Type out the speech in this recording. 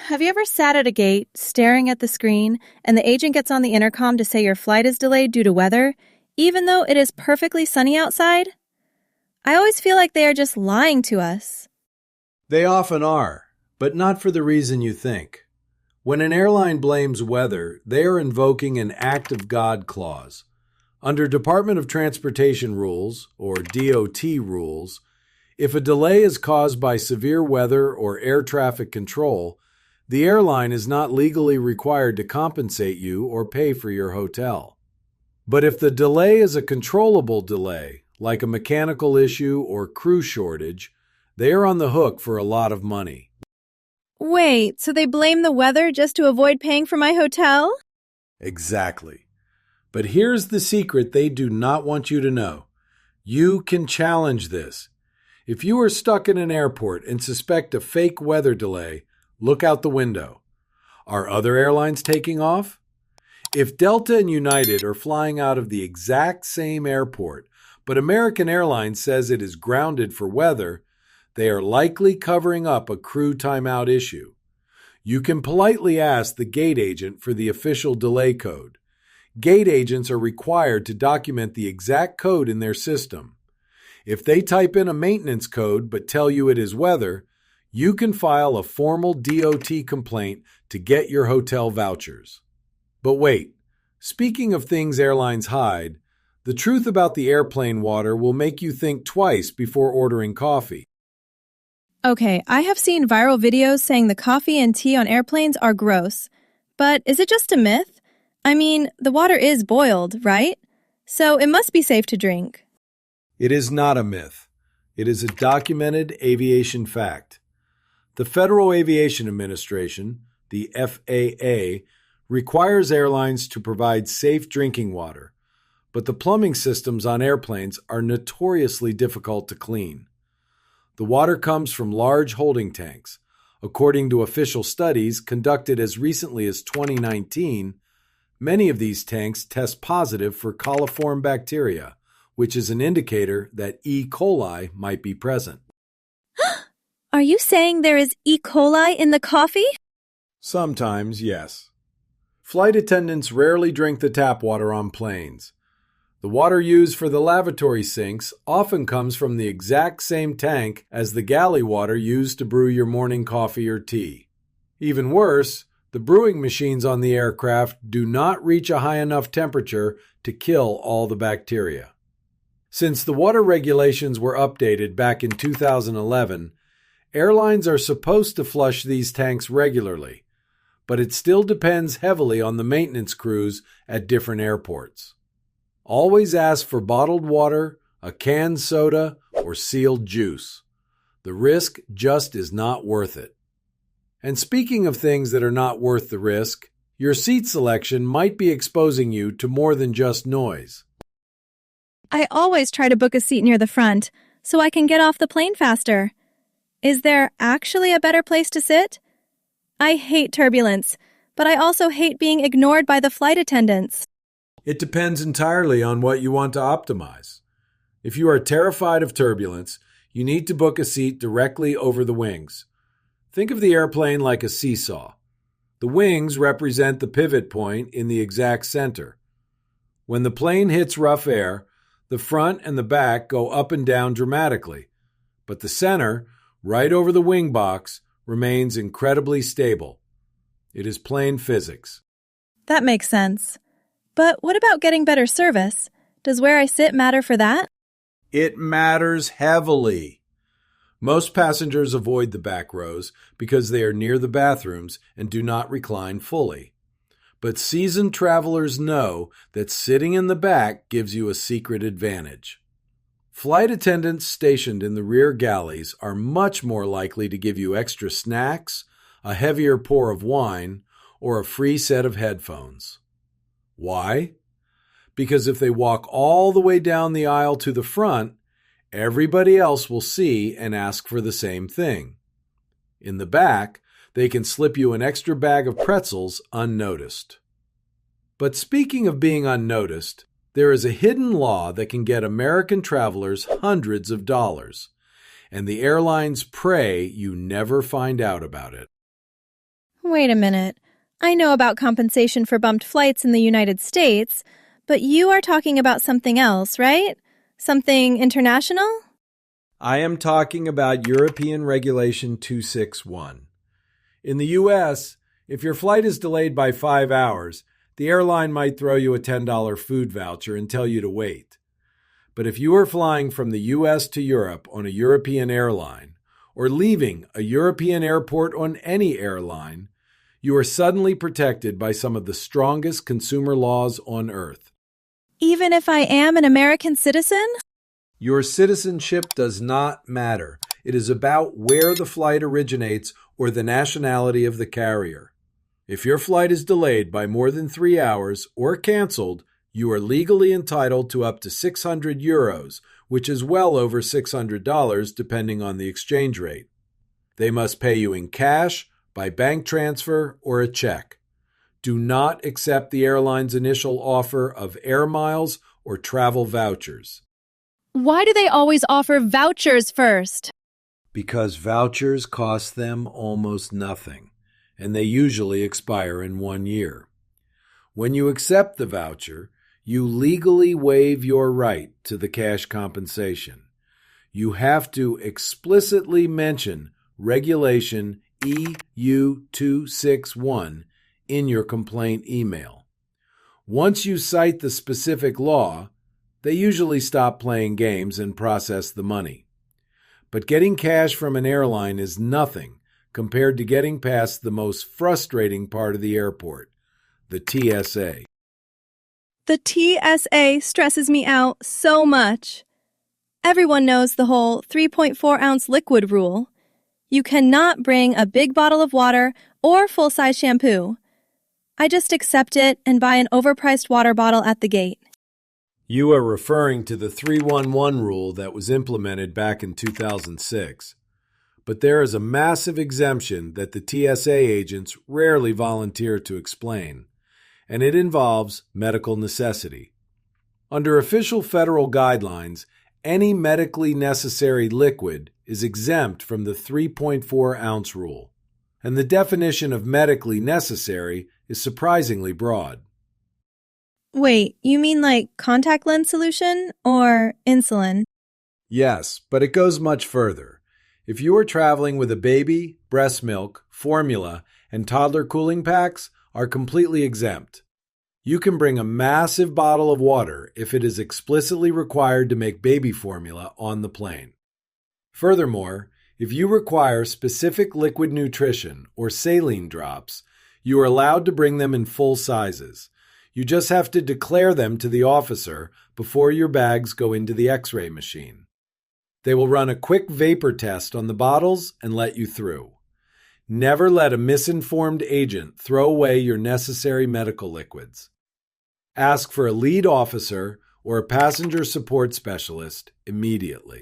Have you ever sat at a gate, staring at the screen, and the agent gets on the intercom to say your flight is delayed due to weather, even though it is perfectly sunny outside? I always feel like they are just lying to us. They often are, but not for the reason you think. When an airline blames weather, they are invoking an act of God clause. Under Department of Transportation rules, or DOT rules, if a delay is caused by severe weather or air traffic control, the airline is not legally required to compensate you or pay for your hotel. But if the delay is a controllable delay, like a mechanical issue or crew shortage, they are on the hook for a lot of money. Wait, so they blame the weather just to avoid paying for my hotel? Exactly. But here's the secret they do not want you to know. You can challenge this. If you are stuck in an airport and suspect a fake weather delay, look out the window. Are other airlines taking off? If Delta and United are flying out of the exact same airport, but American Airlines says it is grounded for weather, they are likely covering up a crew timeout issue. You can politely ask the gate agent for the official delay code. Gate agents are required to document the exact code in their system. If they type in a maintenance code but tell you it is weather, you can file a formal DOT complaint to get your hotel vouchers. But wait, speaking of things airlines hide, the truth about the airplane water will make you think twice before ordering coffee. Okay, I have seen viral videos saying the coffee and tea on airplanes are gross. But is it just a myth? I mean, the water is boiled, right? So it must be safe to drink. It is not a myth. It is a documented aviation fact. The Federal Aviation Administration, the FAA, requires airlines to provide safe drinking water, but the plumbing systems on airplanes are notoriously difficult to clean. The water comes from large holding tanks. According to official studies conducted as recently as 2019, many of these tanks test positive for coliform bacteria, which is an indicator that E. coli might be present. Are you saying there is E. coli in the coffee? Sometimes, yes. Flight attendants rarely drink the tap water on planes. The water used for the lavatory sinks often comes from the exact same tank as the galley water used to brew your morning coffee or tea. Even worse, the brewing machines on the aircraft do not reach a high enough temperature to kill all the bacteria. Since the water regulations were updated back in 2011, airlines are supposed to flush these tanks regularly, but it still depends heavily on the maintenance crews at different airports. Always ask for bottled water, a canned soda, or sealed juice. The risk just is not worth it. And speaking of things that are not worth the risk, your seat selection might be exposing you to more than just noise. I always try to book a seat near the front so I can get off the plane faster. Is there actually a better place to sit? I hate turbulence, but I also hate being ignored by the flight attendants. It depends entirely on what you want to optimize. If you are terrified of turbulence, you need to book a seat directly over the wings. Think of the airplane like a seesaw. The wings represent the pivot point in the exact center. When the plane hits rough air, the front and the back go up and down dramatically, but the center, right over the wing box, remains incredibly stable. It is plain physics. That makes sense. But what about getting better service? Does where I sit matter for that? It matters heavily. Most passengers avoid the back rows because they are near the bathrooms and do not recline fully. But seasoned travelers know that sitting in the back gives you a secret advantage. Flight attendants stationed in the rear galleys are much more likely to give you extra snacks, a heavier pour of wine, or a free set of headphones. Why? Because if they walk all the way down the aisle to the front, everybody else will see and ask for the same thing. In the back, they can slip you an extra bag of pretzels unnoticed. But speaking of being unnoticed, there is a hidden law that can get American travelers hundreds of dollars, and the airlines pray you never find out about it. Wait a minute. I know about compensation for bumped flights in the United States, but you are talking about something else, right? Something international? I am talking about European Regulation 261. In the U.S., if your flight is delayed by 5 hours, the airline might throw you a $10 food voucher and tell you to wait. But if you are flying from the U.S. to Europe on a European airline, or leaving a European airport on any airline, you are suddenly protected by some of the strongest consumer laws on earth. Even if I am an American citizen? Your citizenship does not matter. It is about where the flight originates or the nationality of the carrier. If your flight is delayed by more than 3 hours or canceled, you are legally entitled to up to €600, which is well over $600 depending on the exchange rate. They must pay you in cash, by bank transfer, or a check. Do not accept the airline's initial offer of air miles or travel vouchers. Why do they always offer vouchers first? Because vouchers cost them almost nothing, and they usually expire in 1 year. When you accept the voucher, you legally waive your right to the cash compensation. You have to explicitly mention Regulation EU 261 in your complaint email. Once you cite the specific law, they usually stop playing games and process the money. But getting cash from an airline is nothing compared to getting past the most frustrating part of the airport, the TSA. The TSA stresses me out so much. Everyone knows the whole 3.4-ounce liquid rule. You cannot bring a big bottle of water or full-size shampoo. I just accept it and buy an overpriced water bottle at the gate. You are referring to the 311 rule that was implemented back in 2006. But there is a massive exemption that the TSA agents rarely volunteer to explain, and it involves medical necessity. Under official federal guidelines, any medically necessary liquid is exempt from the 3.4-ounce rule, and the definition of medically necessary is surprisingly broad. Wait, you mean like contact lens solution or insulin? Yes, but it goes much further. If you are traveling with a baby, breast milk, formula, and toddler cooling packs are completely exempt. You can bring a massive bottle of water if it is explicitly required to make baby formula on the plane. Furthermore, if you require specific liquid nutrition or saline drops, you are allowed to bring them in full sizes. You just have to declare them to the officer before your bags go into the X-ray machine. They will run a quick vapor test on the bottles and let you through. Never let a misinformed agent throw away your necessary medical liquids. Ask for a lead officer or a passenger support specialist immediately.